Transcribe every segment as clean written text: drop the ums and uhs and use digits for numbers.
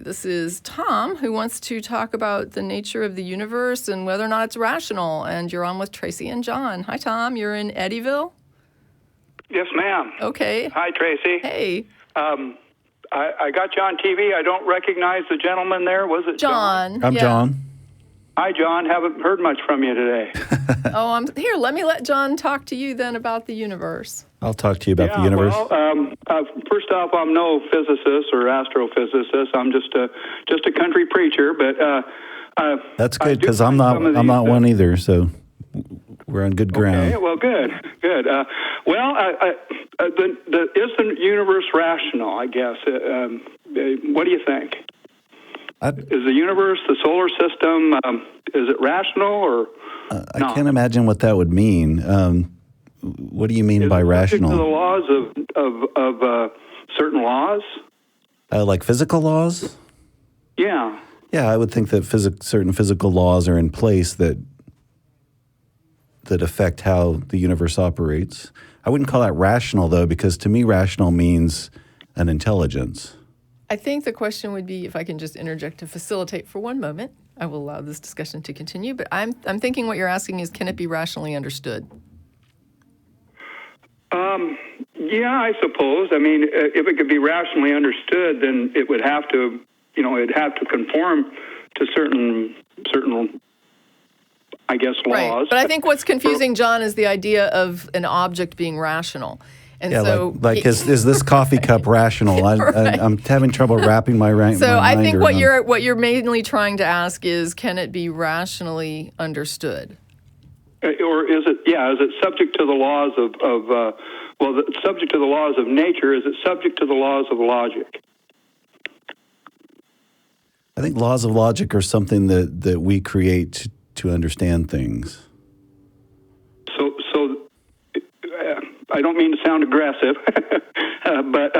This is Tom, who wants to talk about the nature of the universe and whether or not it's rational. And you're on with Tracie and John. Hi, Tom. You're in Eddyville? Yes, ma'am. Okay. Hi, Tracie. Hey. I got you on TV. I don't recognize the gentleman there. Was it John? I'm John. Hi, John. Haven't heard much from you today. Oh, I'm here. Let me let John talk to you then about the universe. I'll talk to you about the universe. Well, first off, I'm no physicist or astrophysicist. I'm just a country preacher. But that's good because I'm not one either. So we're on good ground. Okay. Well, good. Is the universe rational? I guess. What do you think? Is the universe, the solar system, is it rational or I can't imagine what that would mean. What do you mean by rational? Is it subject to the laws of certain laws? Like physical laws? Yeah. Yeah, I would think that certain physical laws are in place that affect how the universe operates. I wouldn't call that rational, though, because to me, rational means an intelligence. I think the question would be, if I can just interject to facilitate for one moment, I will allow this discussion to continue, but I'm thinking what you're asking is, can it be rationally understood? Yeah, I suppose. I mean, if it could be rationally understood, then it would have to, it'd have to conform to certain, I guess, laws. Right. But I think what's confusing, John, is the idea of an object being rational. And yeah, so, is this coffee cup rational? Right. I'm having trouble wrapping my mind. So I think what around. you're mainly trying to ask is, can it be rationally understood? Or is it subject to the laws subject to the laws of nature? Is it subject to the laws of logic? I think laws of logic are something that we create to understand things. So I don't mean to sound aggressive, but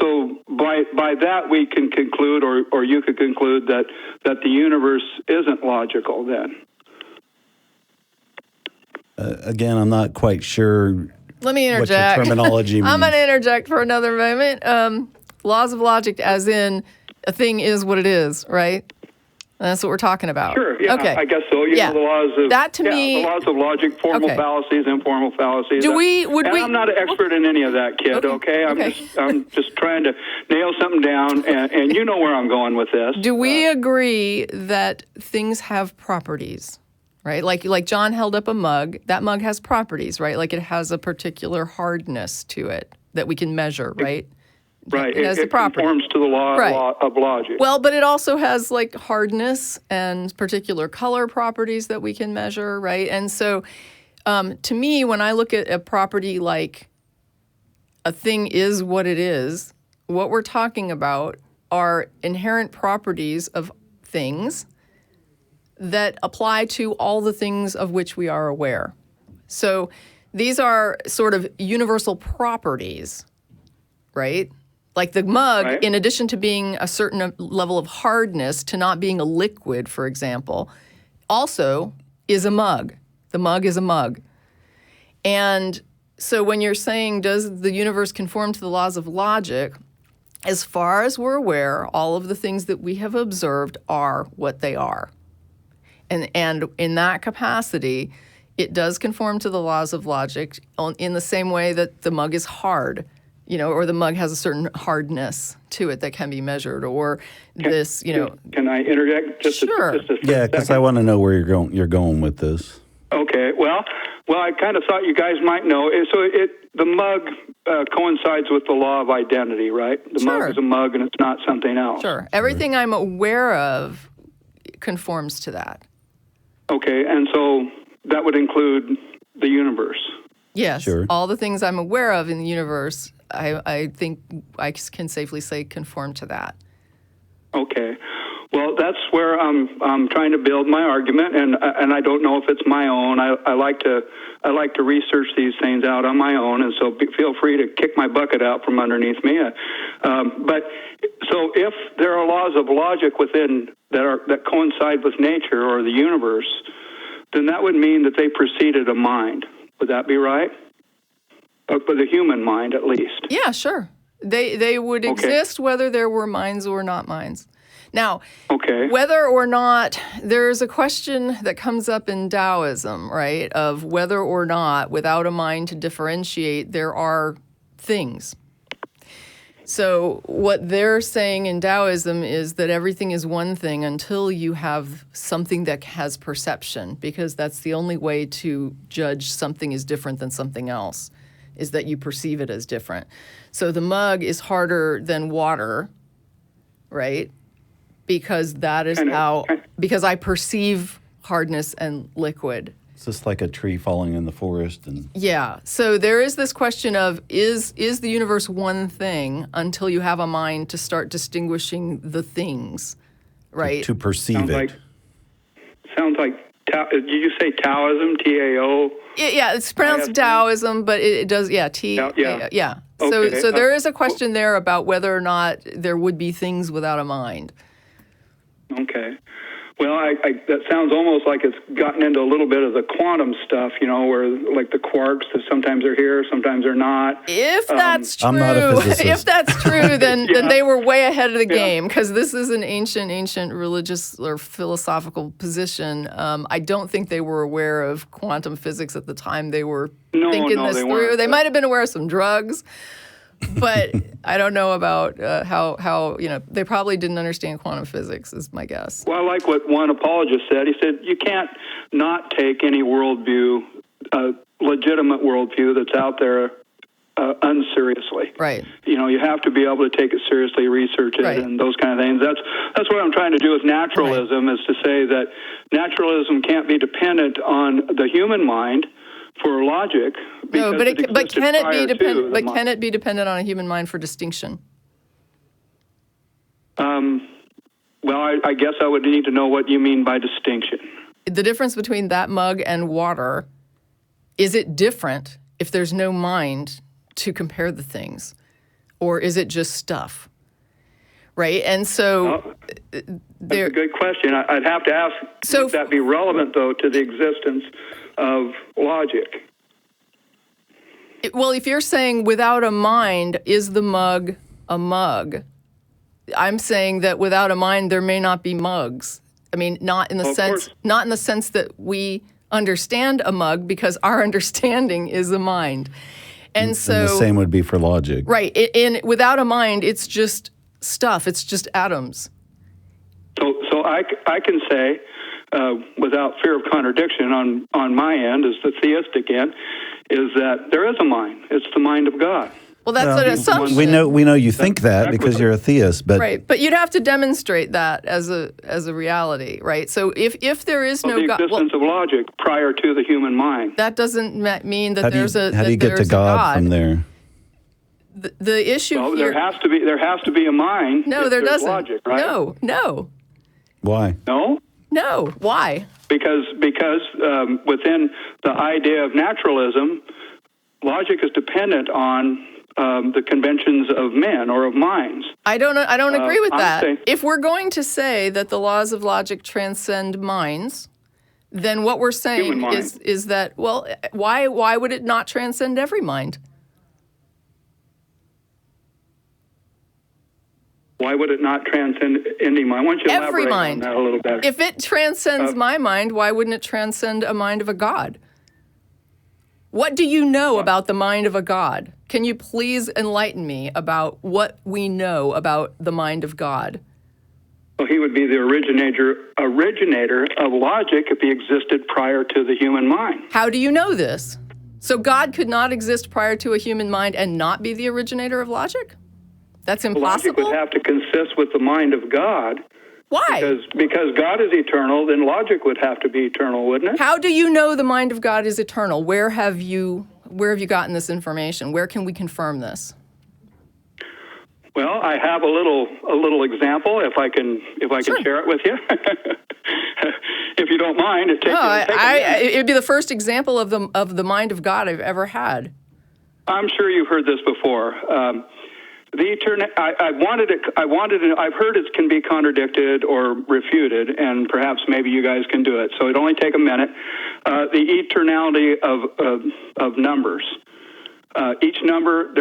so by that we can conclude, or you could conclude that the universe isn't logical then. Again, I'm not quite sure. Let me interject. What your terminology means. I'm going to interject for another moment. Laws of logic, as in a thing is what it is, right? That's what we're talking about. Sure. Yeah. Okay. I guess so. The laws of me, the laws of logic, formal fallacies, informal fallacies. I'm not an expert in any of that, kid. Okay. I'm just trying to nail something down, and you know where I'm going with this. Do we agree that things have properties? Right, like John held up a mug. That mug has properties, right? Like it has a particular hardness to it that we can measure, right? Right. It has a property. Conforms to the law of logic. Well, but it also has like hardness and particular color properties that we can measure, right? And so, to me, when I look at a property like a thing is what it is, what we're talking about are inherent properties of things that apply to all the things of which we are aware. So these are sort of universal properties, right? Like the mug, right, in addition to being a certain level of hardness, to not being a liquid, for example, also is a mug. The mug is a mug. And so when you're saying, does the universe conform to the laws of logic, as far as we're aware, all of the things that we have observed are what they are. And in that capacity, it does conform to the laws of logic in the same way that the mug is hard, or the mug has a certain hardness to it that can be measured, or Can I interject? Sure. Yeah, because I want to know where you're going with this. Okay. Well, I kind of thought you guys might know. So the mug coincides with the law of identity, right? The mug is a mug, and it's not something else. Sure. Everything I'm aware of conforms to that. Okay, and so that would include the universe. Yes, sure. All the things I'm aware of in the universe, I think I can safely say conform to that. Okay, well, that's where I'm trying to build my argument, and I don't know if it's my own. I like to research these things out on my own, and so feel free to kick my bucket out from underneath me. But so if there are laws of logic within that coincide with nature or the universe, then that would mean that they preceded a mind. Would that be right? For the human mind, at least. Yeah, sure. They would exist whether there were minds or not minds. Now, Okay. whether or not there's a question that comes up in Taoism, right, of whether or not, without a mind to differentiate, there are things. So what they're saying in Taoism is that everything is one thing until you have something that has perception, because that's the only way to judge something is different than something else, is that you perceive it as different. So the mug is harder than water, right? Because that is because I perceive hardness and liquid. It's just like a tree falling in the forest. And Yeah. So there is this question of is the universe one thing until you have a mind to start distinguishing the things, right? to perceive it. Sounds like, did you say Taoism, T-A-O? Yeah, it's pronounced Taoism, but it does, yeah. Yeah. So Okay. so there is a question there about whether or not there would be things without a mind. Okay. Well, that sounds almost like it's gotten into a little bit of the quantum stuff, where like the quarks that sometimes they're here, sometimes they're not. If that's true, I'm not a physicist. if that's true, then they were way ahead of the game, because this is an ancient religious or philosophical position. I don't think they were aware of quantum physics at the time they were thinking this through. Weren't. They might have been aware of some drugs. But I don't know about how they probably didn't understand quantum physics, is my guess. Well, I like what one apologist said. He said, you can't not take any worldview, legitimate worldview that's out there unseriously. Right. You have to be able to take it seriously, research it, and those kind of things. That's what I'm trying to do with naturalism, is to say that naturalism can't be dependent on the human mind for logic. No, but can it be dependent? But can it be dependent on a human mind for distinction? Well, I guess I would need to know what you mean by distinction. The difference between that mug and water, is it different if there's no mind to compare the things, or is it just stuff? Right, and so that's a good question. I'd have to ask, would that be relevant, though, to the existence of logic? Well, if you're saying without a mind, is the mug a mug? I'm saying that without a mind, there may not be mugs. I mean, not in the sense that we understand a mug, because our understanding is a mind. And so the same would be for logic. Right. Without a mind, it's just stuff. It's just atoms. So I can say, without fear of contradiction on my end, as the theistic end, is that there is a mind. It's the mind of God. Well, that's an assumption. We know you think that because you're a theist, but right. But you'd have to demonstrate that as a reality, right? So if there is no God, the existence of logic prior to the human mind, that doesn't mean that there's a. How do you get to God from there? The issue here. There has to be a mind. No, there doesn't. Logic, right? No. Why? No. Why? Because within the idea of naturalism, logic is dependent on the conventions of men or of minds. I don't agree with that. If we're going to say that the laws of logic transcend minds, then what we're saying is that, well, why would it not transcend every mind? Why would it not transcend any mind? Why don't you elaborate on that a little better? If it transcends my mind, why wouldn't it transcend a mind of a God? What do you know about the mind of a God? Can you please enlighten me about what we know about the mind of God? Well, he would be the originator of logic if he existed prior to the human mind. How do you know this? So God could not exist prior to a human mind and not be the originator of logic? That's impossible? Logic would have to consist with the mind of God. Why? Because God is eternal, then logic would have to be eternal, wouldn't it? How do you know the mind of God is eternal? Where have you gotten this information? Where can we confirm this? Well, I have a little example, if I can share it with you. If you don't mind, it'd be the first example of the mind of God I've ever had. I'm sure you've heard this before. I've heard it can be contradicted or refuted, and perhaps maybe you guys can do it. So it'd only take a minute. The eternality of numbers. Each number,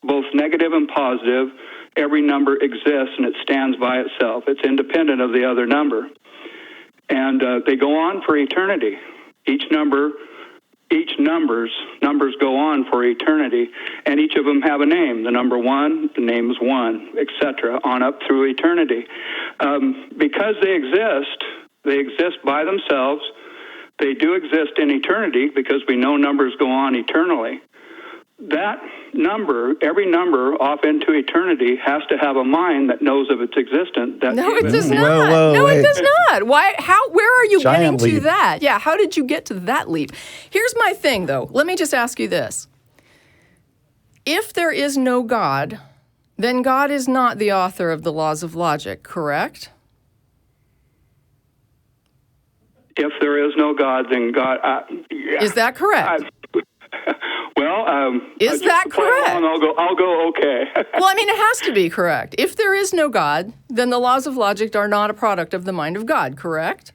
both negative and positive. Every number exists and it stands by itself. It's independent of the other number. And they go on for eternity. Numbers go on for eternity, and each of them have a name. The number 1, the name is 1, etc., on up through eternity. Because they exist by themselves. They do exist in eternity because we know numbers go on eternally. That number, every number off into eternity, has to have a mind that knows of its existence. No, it does not. Whoa, no, wait. it does not. Why? How? Where are you Giant getting to leap. that? Yeah, how did you get to that leap? Here's my thing, though. Let me just ask you this. If there is no God, then God is not the author of the laws of logic, correct? If there is no God, then God... yeah. Is that correct? Is that correct? I'll go okay. Well, I mean, it has to be correct. If there is no God, then the laws of logic are not a product of the mind of God, correct?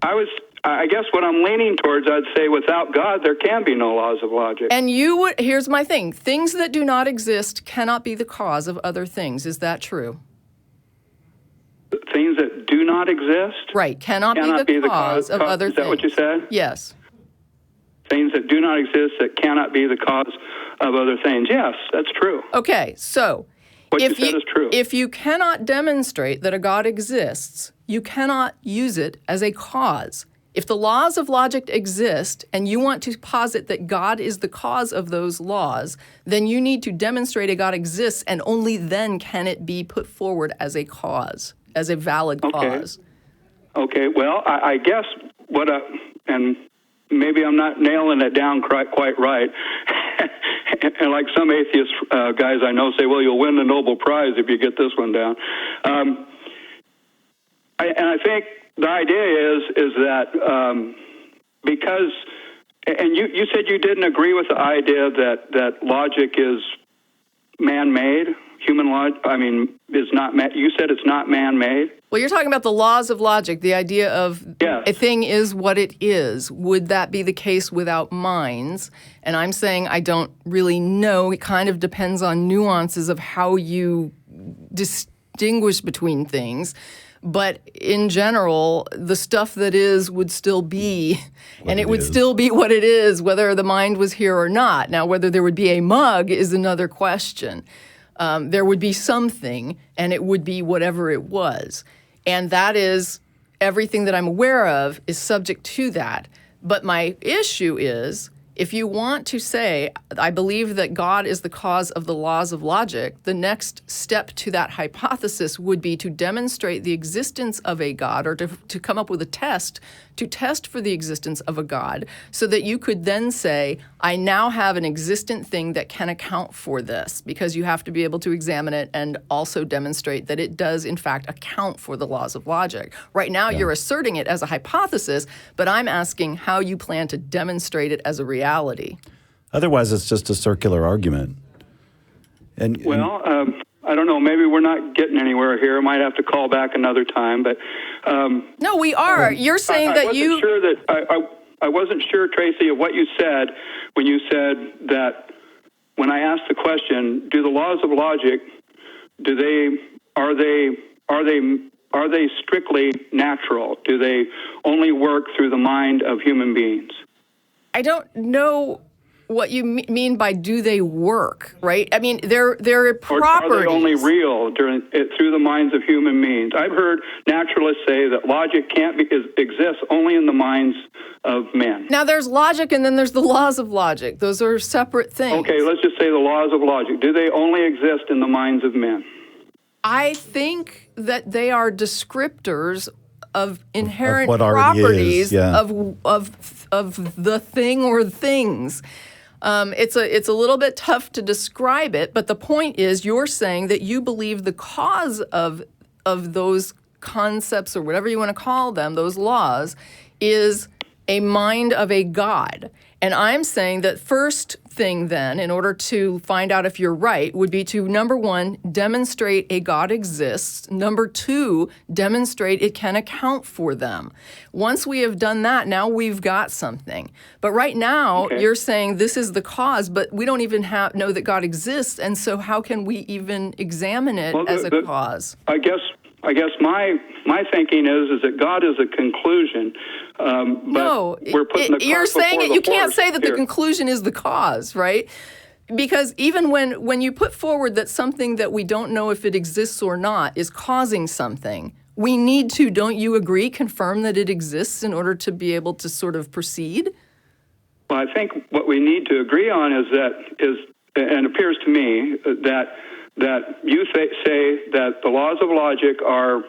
I guess what I'm leaning towards, I'd say without God, there can be no laws of logic. And here's my thing. Things that do not exist cannot be the cause of other things. Is that true? Things that do not exist? Right, cannot be the cause of other things. Is that what you said? Yes. Things that do not exist that cannot be the cause of other things. Yes, that's true. Okay, so What you said is true. if you cannot demonstrate that a God exists, you cannot use it as a cause. If the laws of logic exist and you want to posit that God is the cause of those laws, then you need to demonstrate a God exists, and only then can it be put forward as a cause, as a valid cause. Okay, well, I guess and maybe I'm not nailing it down quite right. And like some atheist guys I know say, well, you'll win the Nobel Prize if you get this one down. I think the idea is that because, and you said you didn't agree with the idea that logic is man-made. Human logic, is not. You said it's not man-made. Well, you're talking about the laws of logic, the idea of Yes. a thing is what it is. Would that be the case without minds? And I'm saying I don't really know. It kind of depends on nuances of how you distinguish between things. But in general, the stuff that is would still be, and it would still be what it is, whether the mind was here or not. Now, whether there would be a mug is another question. There would be something, and it would be whatever it was. And that is, everything that I'm aware of is subject to that. But my issue is, if you want to say, I believe that God is the cause of the laws of logic, the next step to that hypothesis would be to demonstrate the existence of a God, or to come up with a test to test for the existence of a God, so that you could then say, I now have an existent thing that can account for this, because you have to be able to examine it and also demonstrate that it does, in fact, account for the laws of logic. Right now, you're asserting it as a hypothesis, but I'm asking how you plan to demonstrate it as a reality. Otherwise, it's just a circular argument. Well, I don't know. Maybe we're not getting anywhere here. I might have to call back another time. But no, we are. You're saying that you. I wasn't sure, Tracie, of what you said when you said that. When I asked the question, do the laws of logic, are they strictly natural? Do they only work through the mind of human beings? I don't know what you mean by do they work, right? I mean, they're properties. Or are they only real through the minds of human beings? I've heard naturalists say that logic exists only in the minds of men. Now, there's logic and then there's the laws of logic.Ose are separate things. Okay, let's just say the laws of logic. Do they only exist in the minds of men? I think that they are descriptors of inherent what already properties is, yeah. of the thing or things. It's a little bit tough to describe it, but the point is you're saying that you believe the cause of those concepts, or whatever you want to call them, those laws, is a mind of a God. And I'm saying that first thing then, in order to find out if you're right, would be to, number one, demonstrate a God exists. Number two, demonstrate it can account for them. Once we have done that, now we've got something. But right now, you're saying this is the cause, but we don't even know that God exists. And so how can we even examine it as a cause? I guess my thinking is that God is a conclusion. No, we're putting the you're cart saying before it. You the can't horse say that here. the conclusion is the cause, right? Because even when you put forward that something that we don't know if it exists or not is causing something, we need to, don't you agree, confirm that it exists in order to be able to sort of proceed? Well, I think what we need to agree on and it appears to me that you say that the laws of logic are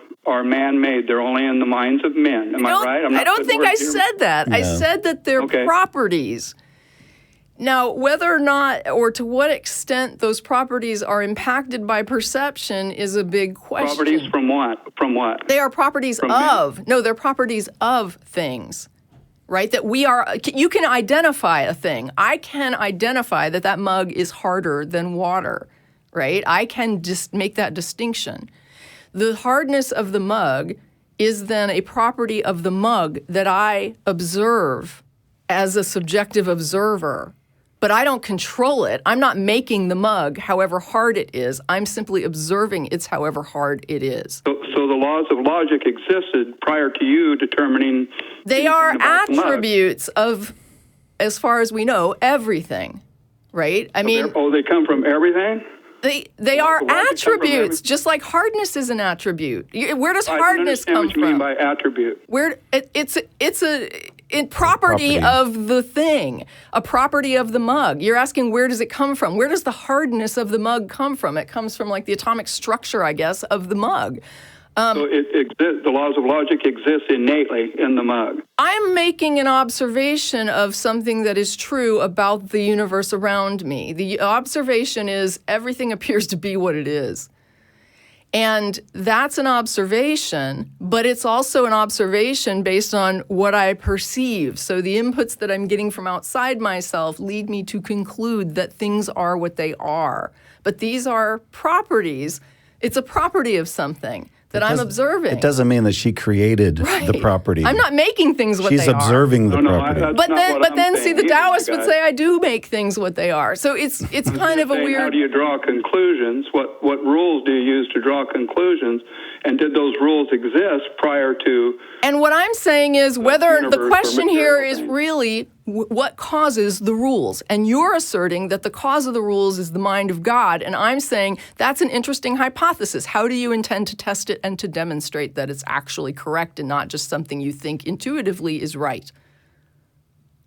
man-made. They're only in the minds of men. Am I right? I don't think I said that. No. I said that they're properties. Now, whether or not, or to what extent those properties are impacted by perception is a big question. Properties from what? From what? They are properties of. No, they're properties of things, right? That we are, you can identify a thing. I can identify that mug is harder than water, right? I can just make that distinction. The hardness of the mug is then a property of the mug that I observe as a subjective observer. But I don't control it. I'm not making the mug however hard it is. I'm simply observing it's however hard it is. So the laws of logic existed prior to you determining. They are about the mug. attributes of, as far as we know, everything, right? I mean, they come from everything? They are attributes, just like hardness is an attribute. Where does hardness come what you from? mean by attribute. It's a property of the thing, a property of the mug. You're asking where does it come from? Where does the hardness of the mug come from? It comes from like the atomic structure, I guess, of the mug. So it exists. The laws of logic exist innately in the mug. I'm making an observation of something that is true about the universe around me. The observation is everything appears to be what it is. And that's an observation, but it's also an observation based on what I perceive. So the inputs that I'm getting from outside myself lead me to conclude that things are what they are. But these are properties. It's a property of something that I'm observing. It doesn't mean that she created the property. I'm not making things what they are. She's observing the property. But then see, the Taoists would say I do make things what they are. So it's kind of a weird. How do you draw conclusions? What rules do you use to draw conclusions? And did those rules exist prior to? And what I'm saying is whether the question here is things? really what causes the rules. And you're asserting that the cause of the rules is the mind of God. And I'm saying that's an interesting hypothesis. How do you intend to test it and to demonstrate that it's actually correct and not just something you think intuitively is right?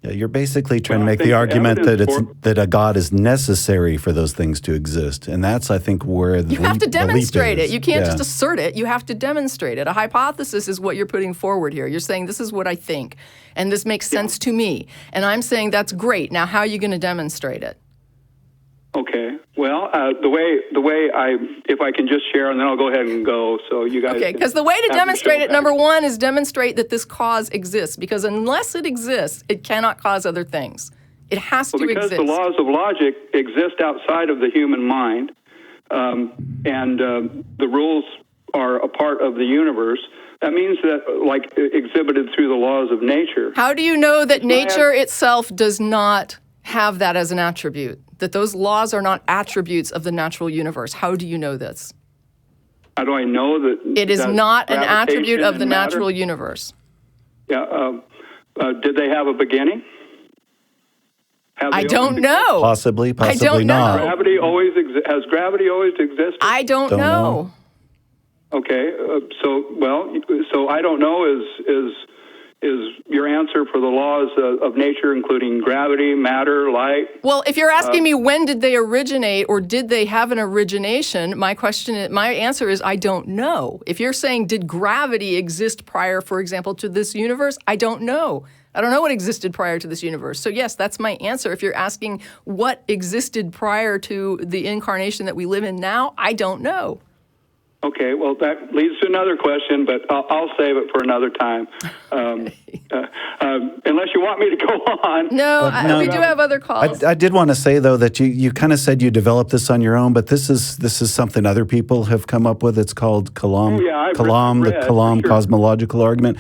Yeah, you're basically trying to make the argument that a God is necessary for those things to exist. And that's, I think, where the You have to demonstrate it. You can't Yeah. just assert it. You have to demonstrate it. A hypothesis is what you're putting forward here. You're saying this is what I think, and this makes sense to me. And I'm saying that's great. Now, how are you going to demonstrate it? Okay. Well, the way if I can just share, and then I'll go ahead and go. So you guys. Okay, because the way to demonstrate it, number one, is demonstrate that this cause exists. Because unless it exists, it cannot cause other things. It has to because exist. the laws of logic exist outside of the human mind, and the rules are a part of the universe. That means that, like exhibited through the laws of nature. How do you know that nature itself does not have that as an attribute? That those laws are not attributes of the natural universe? How do you know this? How do I know that It is that not an attribute gravitation of the and matter? natural universe. Yeah. Did they have a beginning? I don't know. Possibly I don't know. not. Gravity has gravity always existed? I don't know. Okay. So I don't know is your answer for the laws of nature, including gravity, matter, light? Well, if you're asking me when did they originate or did they have an origination, my answer is I don't know. If you're saying did gravity exist prior, for example, to this universe, I don't know. I don't know what existed prior to this universe. So yes, that's my answer. If you're asking what existed prior to the incarnation that we live in now, I don't know. Okay, well, that leads to another question, but I'll save it for another time. Unless you want me to go on. No, we do have other calls. I did want to say, though, that you kind of said you developed this on your own, but this is something other people have come up with. It's called Kalam, the Kalam cosmological argument.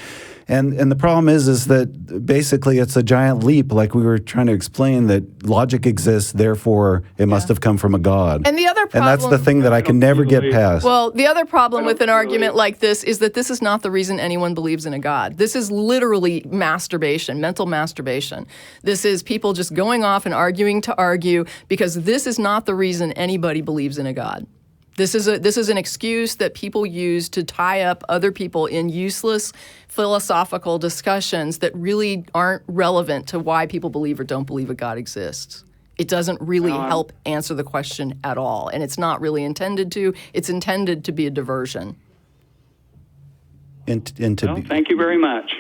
And the problem is that basically it's a giant leap, like we were trying to explain, that logic exists, therefore it must have come from a God. And the other problem, and that's the thing that I can never get past. Well, the other problem with an argument like this is that this is not the reason anyone believes in a God. This is literally masturbation, mental masturbation. This is people just going off and arguing to argue, because this is not the reason anybody believes in a God. This is an excuse that people use to tie up other people in useless philosophical discussions that really aren't relevant to why people believe or don't believe a God exists. It doesn't really help answer the question at all, and it's not really intended to. It's intended to be a diversion. Thank you very much.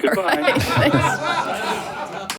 Goodbye. Right, thanks.